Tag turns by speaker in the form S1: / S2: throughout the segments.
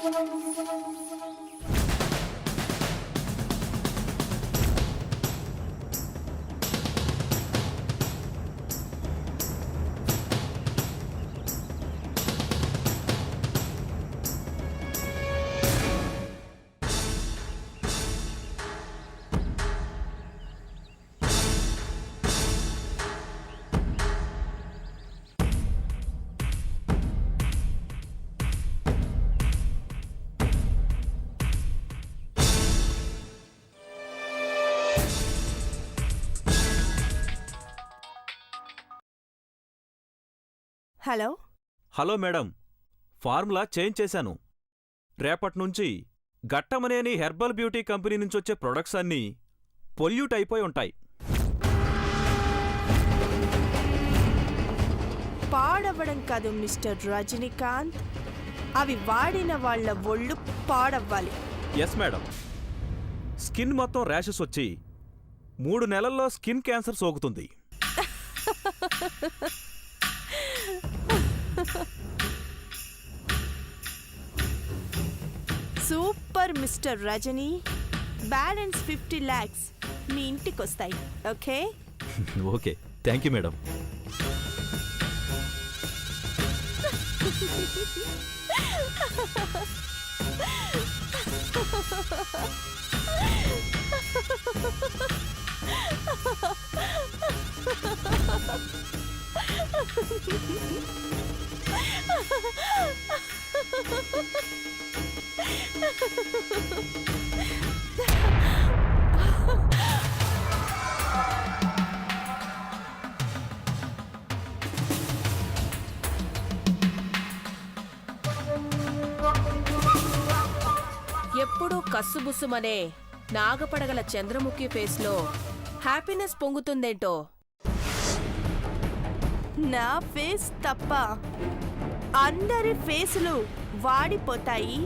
S1: Hello
S2: hello madam, formula change చేశాను. రేపట్నుంచి Ghattamaneni herbal beauty company నుంచొచ్చే products అన్నీ పొల్యూట్ అయిపోయి ఉంటాయి.
S1: పాడవ్వడం కాదు మిస్టర్ రజనీకాంత్, అవి వాడిన వాళ్ళ ఒళ్ళు పాడవ్వాలి.
S2: Yes madam. స్కిన్ మొత్తం ర్యాషెస్ వచ్చి 3 నెలల్లో స్కిన్ క్యాన్సర్ సోకుతుంది.
S1: Super mister Rajini, balance 50 lakhs మీ ఇంటికొస్తాయి. Okay
S2: okay, thank you madam.
S3: ఎప్పుడూ కస్సుబుస్సుమనే నాగపడగల చంద్రముఖి ఫేస్లో హ్యాపీనెస్ పొంగుతుందేంటో.
S1: నా ఫేస్ తప్ప అందరి ఫేసులు వాడిపోతాయి,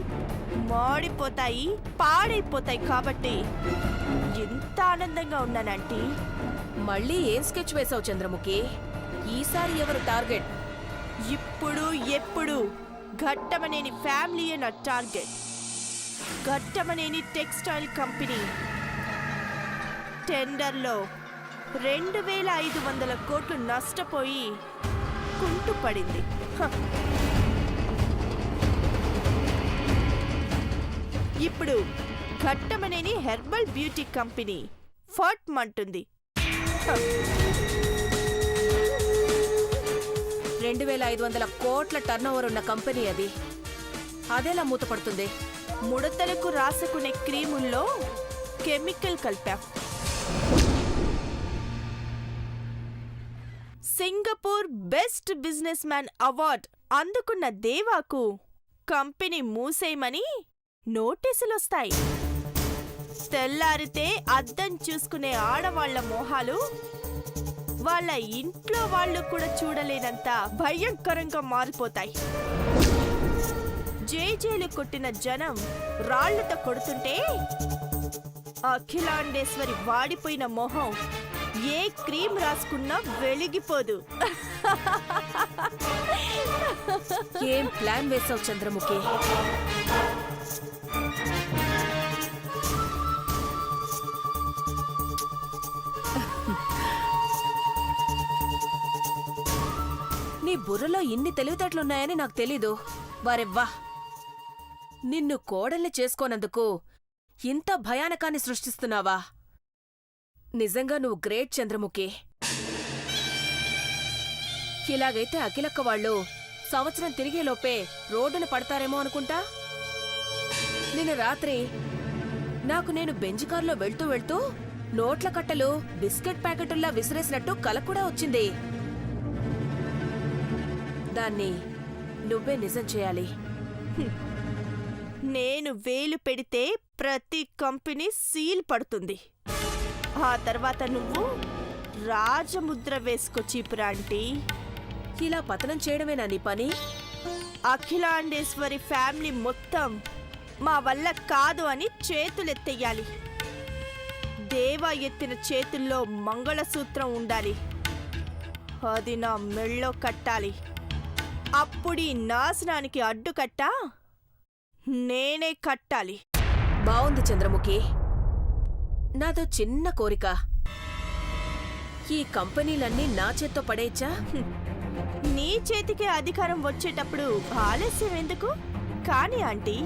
S1: మాడిపోతాయి, పాడైపోతాయి. కాబట్టి ఎంత ఆనందంగా ఉన్నానంటే.
S3: మళ్ళీ ఏం స్కెచ్ వేశావు చంద్రముఖి? ఈసారి ఎవరు టార్గెట్?
S1: ఇప్పుడు ఎప్పుడు ఘట్టమనేని ఫ్యామిలీయే నా టార్గెట్. ఘట్టమనేని టెక్స్టైల్ కంపెనీ టెండర్లో 2500 కోట్లు నష్టపోయి కుంటుపడింది. ఇప్పుడు ఘట్టమనేని హెర్బల్ బ్యూటీ కంపెనీ ఫట్ మంటుంది.
S3: 2500 కోట్ల టర్నోవర్ ఉన్న కంపెనీ అది. అదెలా మూతపడుతుంది?
S1: ముడతలకు రాసుకునే క్రీముల్లో కెమికల్ కలిపాం. Singapore best businessman award అందుకున్న దేవాకు కంపెనీ మూసేయమని నోటీసులొస్తాయి. తెల్లారితే అద్దం చూసుకునే ఆడవాళ్ల మోహాలు వాళ్ళ ఇంట్లో వాళ్ళు కూడా చూడలేనంత భయంకరంగా మారిపోతాయి. జేజేలు కొట్టిన జనం రాళ్లతో కొడుతుంటే అఖిలాండేశ్వరి వాడిపోయిన మొహం ఏ క్రీమ్ రాసుకున్నా వెలిగిపోదు.
S3: ఏం ప్లాన్ వేసావు చంద్రముఖి? నీ బుర్రలో ఇన్ని తెలివితేటలున్నాయని నాకు తెలీదు. వారెవ్వా, నిన్ను కోడల్ని చేసుకోనందుకు ఇంత భయానకాన్ని సృష్టిస్తున్నావా? నిజంగా నువ్వు గ్రేట్ చంద్రముఖి. ఇలాగైతే అఖిలక్క వాళ్ళు సంవత్సరం తిరిగేలోపే రోడ్డున పడతారేమో అనుకుంటా. నిన్న రాత్రి నాకు నేను బెంజ్ కారులో వెళ్తూ వెళ్తూ నోట్ల కట్టలు బిస్కెట్ ప్యాకెటుల్లా విసిరేసినట్టు కల కూడా వచ్చింది. దాన్ని నువ్వే నిజం చేయాలి.
S1: నేను వేలు పెడితే ప్రతి కంపెనీ సీల్ పడుతుంది. ఆ తర్వాత నువ్వు రాజముద్ర వేసుకో చీపురాంటీ.
S3: ఇలా పతనం చేయడమేనా నీ పని?
S1: అఖిలాండేశ్వరి ఫ్యామిలీ మొత్తం మా వల్ల కాదు అని చేతులెత్తేయాలి. దేవా ఎత్తిన చేతుల్లో మంగళసూత్రం ఉండాలి. అది నా మెళ్ళో కట్టాలి. అప్పుడీ నాశనానికి అడ్డుకట్ట నేనే కట్టాలి.
S3: బావుంది చంద్రముఖి. నాదో చిన్న కోరిక. ఈ కంపెనీలన్నీ నా చేత్తో పడేయచ్చా?
S1: నీ చేతికే అధికారం వచ్చేటప్పుడు ఆలస్యం ఎందుకు? కాని ఆంటీ.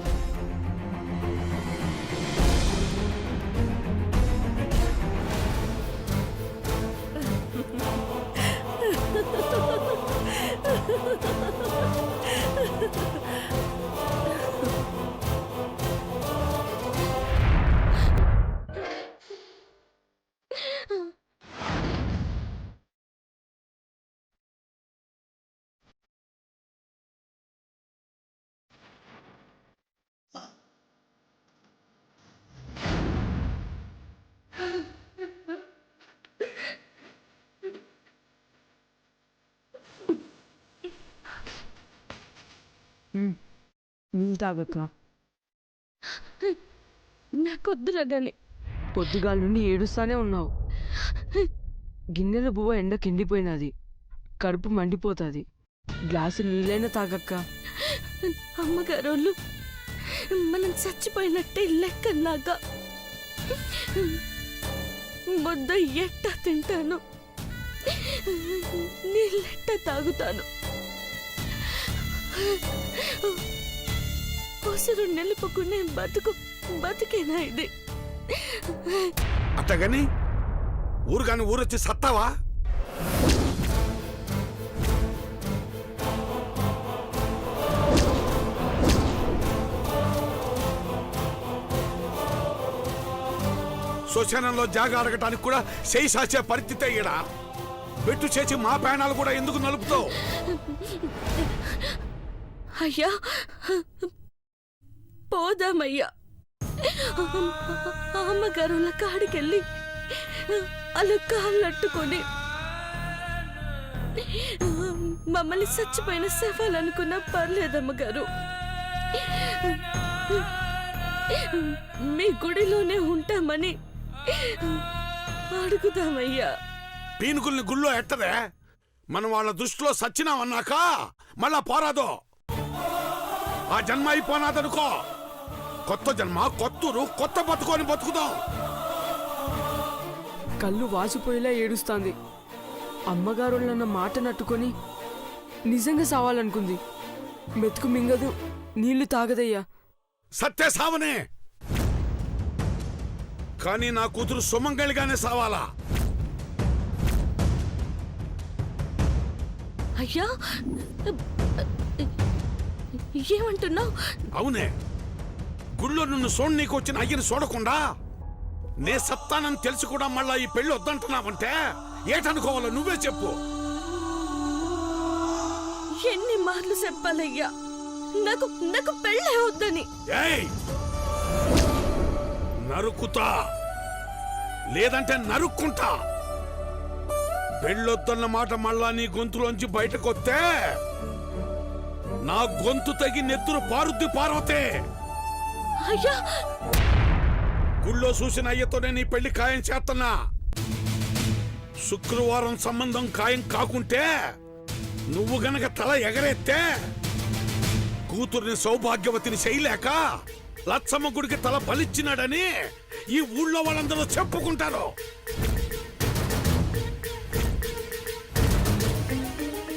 S4: తాగక్క.
S5: నాకొద్దురని
S4: పొద్దుగాల నుండి ఏడుస్తానే ఉన్నావు. గిన్నెల బువ్వ ఎండకి ఎండిపోయినది, కడుపు మండిపోతుంది. గ్లాసు నీళ్ళైనా తాగక్క.
S5: అమ్మగారోళ్ళు మనం చచ్చిపోయినట్టే లెక్కన్నాక ముద్ద ఎట్ట తింటాను, నీళ్ళెట్ట తాగుతాను. ఉసురు నిలుపుకునే బతుకేనా ఇది?
S6: అట్టగని ఊరుగాని ఊరొచ్చి సత్తావా? శ్మశానంలో జాగా అడగటానికి కూడా చేయి సాచే పరిస్థితి అయ్యడా. బెట్టు చేసి మా ప్రాణాలు కూడా ఎందుకు నలుపుతావు?
S5: అయ్యా పోదామయ్యా. అమ్మగారుల కాడికెళ్ళి అలా కాళ్ళట్టుకొని మమ్మల్ని చచ్చిపోయిన శవాలనుకున్నా పర్లేదమ్మగారు. మీ గుడిలోనే ఉంటామని అడుగుదామయ్యా.
S6: పీనుకుల్ని గుళ్ళో ఎట్టదే. మనం వాళ్ళ దృష్టిలో సచ్చినామన్నాక మళ్ళా పోరాదో. ఆ జన్మ అయిపోనాదనుకో. కొత్త జన్మ, కొత్తూరు, కొత్త బతుకొని బతుకుదాం.
S4: కళ్ళు వాసిపోయేలా ఏడుస్తాంది. అమ్మగారు నన్న మాట నట్టుకొని నిజంగా సావాలనుకుంది. మెతుకు మింగదు, నీళ్లు తాగదయ్యా.
S6: సత్తే సావనే, కానీ నా కూతురు సుమంగళిగానే సావాలా.
S5: అయ్యా ఏమంటున్నావు?
S6: అవునే, గుళ్ళో నిన్ను నీకు వచ్చిన అయ్యని చూడకుండా నే సత్తానని తెలిసి కూడా మళ్ళా ఈ పెళ్లి వద్దంటున్నావంటే ఏటనుకోవాలో నువ్వే చెప్పు.
S5: ఎన్ని మార్లు చెప్పాలయ్యా నాకు పెళ్ళే వద్దని?
S6: ఏయ్, నరుకుతా లేదంటే నరుక్కుంటా. పెళ్ళొద్దన్న మాట మళ్ళా నీ గొంతులోంచి బయటకొస్తే నా గొంతు తగి నెత్తురు పారుద్ది పార్వతే.
S5: అయ్యా
S6: గుళ్ళో చూసిన అయ్యతోనే నీ పెళ్లి ఖాయం చేస్తున్నా. శుక్రవారం సంబంధం ఖాయం కాకుంటే నువ్వు గనక తల ఎగరేస్తే కూతుర్ని సౌభాగ్యవతిని చేయలేక లచ్చమ్మ గుడికి తల బలిచ్చినాడని ఈ ఊళ్ళో వాళ్ళందరూ చెప్పుకుంటారు.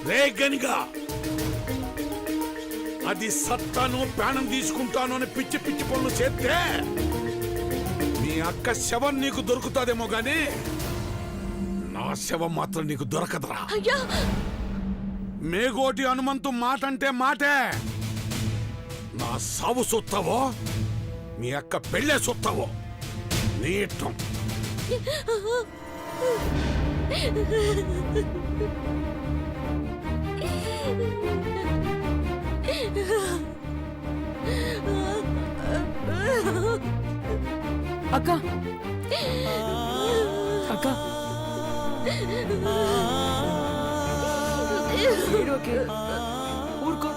S6: రే గనిగా, అది సత్తాను ప్రాణం తీసుకుంటాను అని పిచ్చి పిచ్చి పనులు చేస్తే నీ అక్క శవం నీకు దొరుకుతాదేమో గాని నా శవం మాత్రం నీకు దొరకదురా.
S5: అయ్యా
S6: మేగోటి హనుమంతు మాటంటే మాటే. నా సావు సొత్తావో మీ అక్క పెళ్ళే సొత్తావో నీ ఇష్టం.
S4: అక్క అక్క ఏడోకే, ఊరుకో.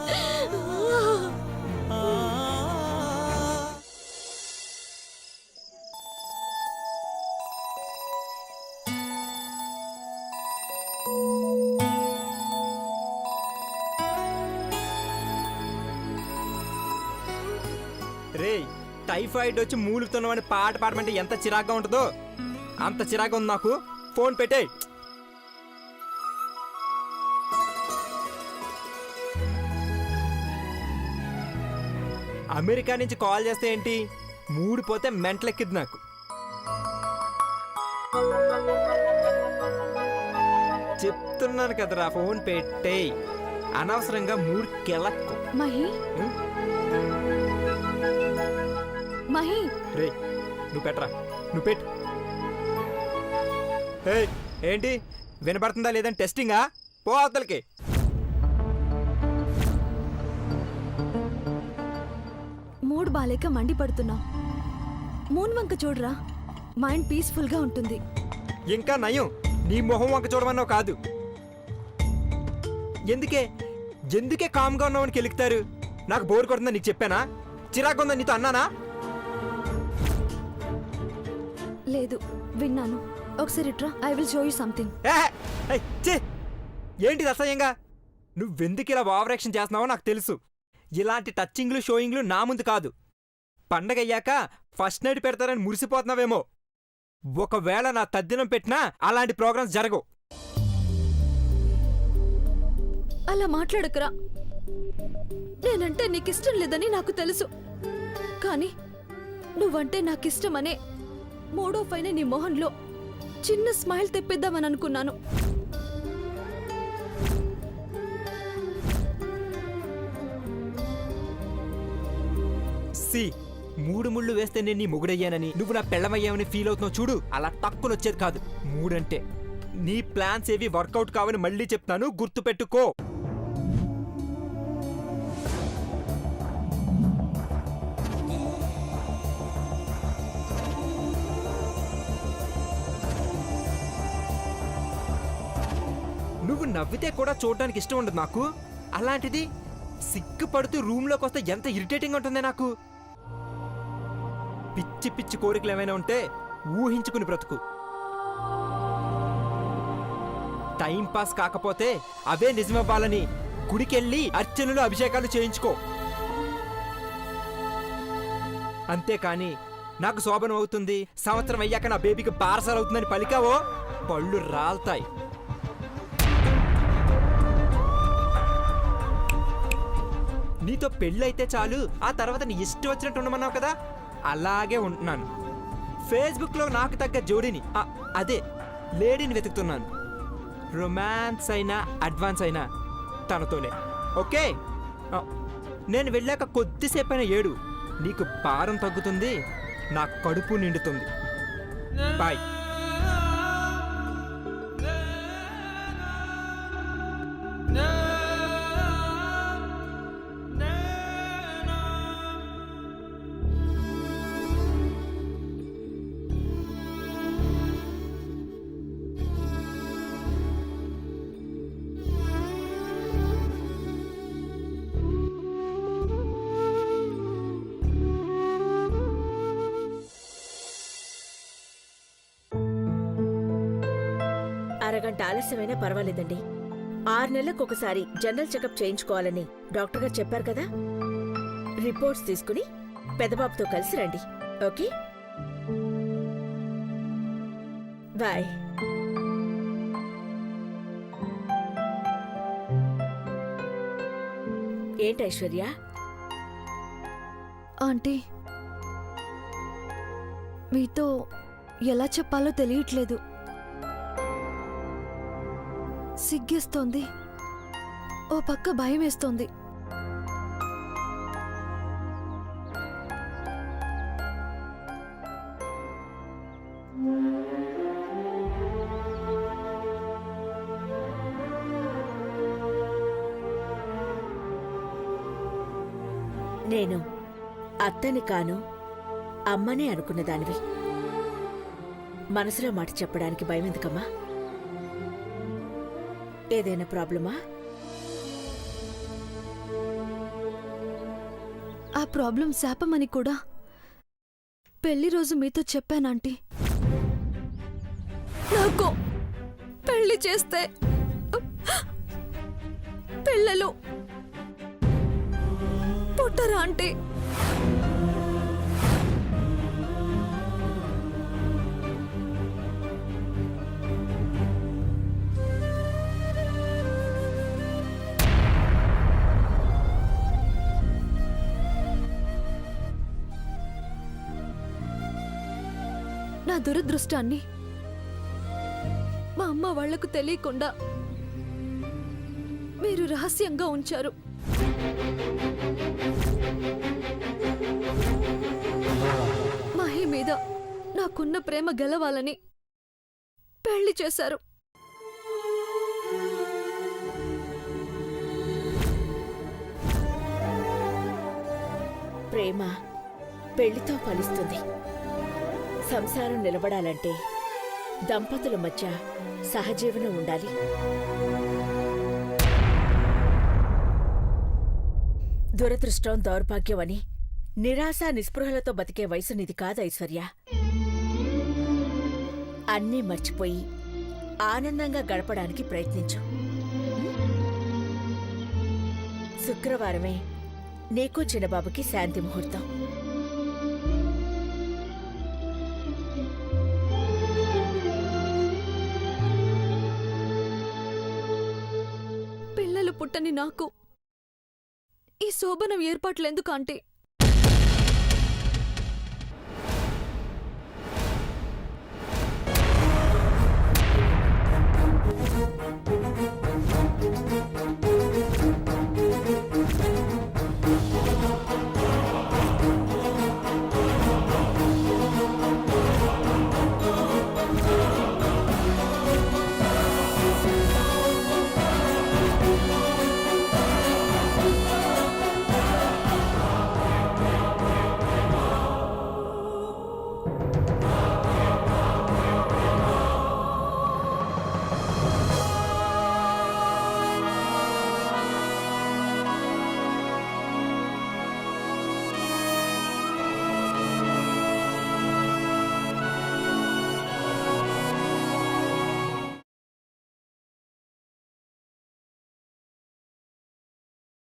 S7: టైఫాయిడ్ వచ్చి మూలుగుతున్నామని పాట పాడమంటే ఎంత చిరాగ్గా ఉంటుందో అంత చిరాగ్గా ఉంది నాకు. ఫోన్ పెట్టే. అమెరికా నుంచి కాల్ చేస్తే ఏంటి, మూడు పోతే మెంటలెక్కిద్ది నాకు. చెప్తున్నాను కదరా, ఫోన్ పెట్టే. అనవసరంగా మూడు కెలక్కు.
S5: మహి మహి
S7: రే నువ్వు పెట్టరా, నువ్వు పెట్టు. ఏయ్, ఏంటి వినపడుతుందా లేదని టెస్టింగా? పో అవతలకి.
S5: మూడు బాలేక మండిపడుతున్నావు. మూన్ వంక చూడరా, మైండ్ పీస్ఫుల్ గా ఉంటుంది.
S7: ఇంకా నయం, నీ మొహం వంక చూడమన్నావు కాదు. ఎందుకే కామ్గా ఉన్నావని కెలుకుతారు? నాకు బోర్ కొడుతుందా నీకు చెప్పానా? చిరాకుందా నీతో అన్నానా?
S5: లేదు, విన్నాను. ఒకసారి ట్రా, I will show you something.
S7: ఏంటిది అసహ్యంగా? నువ్వెందుకు ఇలా ఓవరాక్షన్ చేస్తున్నావో నాకు తెలుసు. ఇలాంటి టచ్చింగ్లు షోయింగ్లు నా ముందు కాదు. పండగయ్యాక ఫస్ట్ నైట్ పెడతారని మురిసిపోతున్నావేమో. ఒకవేళ నా తద్దినం పెట్టినా అలాంటి ప్రోగ్రామ్స్ జరగవు.
S5: అలా మాట్లాడకరా. నేనంటే నీకిష్టం లేదని నాకు తెలుసు, కానీ నువ్వంటే నాకిష్టమనే మూడో పైన నీ మొహంలో చిన్న స్మైల్ తెప్పిద్దామని అనుకున్నాను.
S7: మూడు ముళ్ళు వేస్తే నేను నీ మొగుడయ్యానని, నువ్వు నా పెళ్ళమయ్యావని ఫీల్ అవుతున్నావు చూడు. అలా తక్కువనొచ్చేది కాదు మూడంటే. నీ ప్లాన్స్ ఏవి వర్కౌట్ కావని మళ్ళీ చెప్తాను, గుర్తుపెట్టుకో. నువ్వు నవ్వితే కూడా చూడడానికి ఇష్టం ఉండదు నాకు. అలాంటిది సిగ్గుపడుతూ రూమ్లోకి వస్తే ఎంత ఇరిటేటింగ్ ఉంటుందే నాకు. పిచ్చి పిచ్చి కోరికలు ఏమైనా ఉంటే ఊహించుకుని బ్రతుకు. టైం పాస్ కాకపోతే అవే నిజమవ్వాలని గుడికెళ్ళి అర్చనలు అభిషేకాలు చేయించుకో. అంతేకాని నాకు శోభనం అవుతుంది, సంవత్సరం అయ్యాక నా బేబీకి బారసాలు అవుతుందని పలికావో పళ్ళు రాల్తాయి. నీతో పెళ్ళైతే చాలు, ఆ తర్వాత నీ ఇష్టం వచ్చినట్టు ఉండమన్నావు కదా, అలాగే ఉంటున్నాను. ఫేస్బుక్లో నాకు తగ్గ జోడిని, అదే లేడీని వెతుకుతున్నాను. రొమాన్స్ అయినా అడ్వాన్స్ అయినా తనతోనే. ఓకే, నేను వెళ్ళాక కొద్దిసేపైనా ఏడు, నీకు భారం తగ్గుతుంది, నా కడుపు నిండుతుంది. బాయ్.
S1: అరగంట ఆలస్యమైనా పర్వాలేదండి. 6 నెలలకు ఒకసారి జనరల్ చెకప్ చేయించుకోవాలని డాక్టర్ గారు చెప్పారు కదా. రిపోర్ట్స్ తీసుకుని పెద్దబాబుతో కలిసి రండి. Okay, bye. ఏంటి ఐశ్వర్య?
S5: ఆంటీ, మీతో ఎలా చెప్పాలో తెలియట్లేదు. సిగ్గేస్తోంది, ఓ పక్క భయం వేస్తోంది.
S1: నేను అత్తని కాను, అమ్మనే అనుకున్నదానివి. మనసులో మాట చెప్పడానికి భయం ఎందుకమ్మా? ఏదైనా ప్రాబ్లమా?
S5: ఆ ప్రాబ్లం శాపమని కూడా పెళ్లి రోజు మీతో చెప్పానంటీ. నాకు పెళ్లి చేస్తే పిల్లలు పుట్టరా అంటే నా దురదృష్టాన్ని మా అమ్మ వాళ్లకు తెలియకుండా మీరు రహస్యంగా ఉంచారు. మహి మీద నాకున్న ప్రేమ గెలవాలని పెళ్లి చేశారు.
S1: ప్రేమ పెళ్లితో ఫలిస్తుంది. సంసారం నిలబడాలంటే దంపతుల మధ్య సహజీవనం ఉండాలి. దురదృష్టం, దౌర్భాగ్యం అని నిరాశ నిస్పృహలతో బతికే వయసు నీది కాదు ఐశ్వర్య. అన్నీ మర్చిపోయి ఆనందంగా గడపడానికి ప్రయత్నించు. శుక్రవారమే నీకు చిన్నబాబుకి శాంతి ముహూర్తం.
S5: పిల్లలు పుట్టని నాకు ఈ శోభనం ఏర్పాట్లెందుకు ఆంటీ?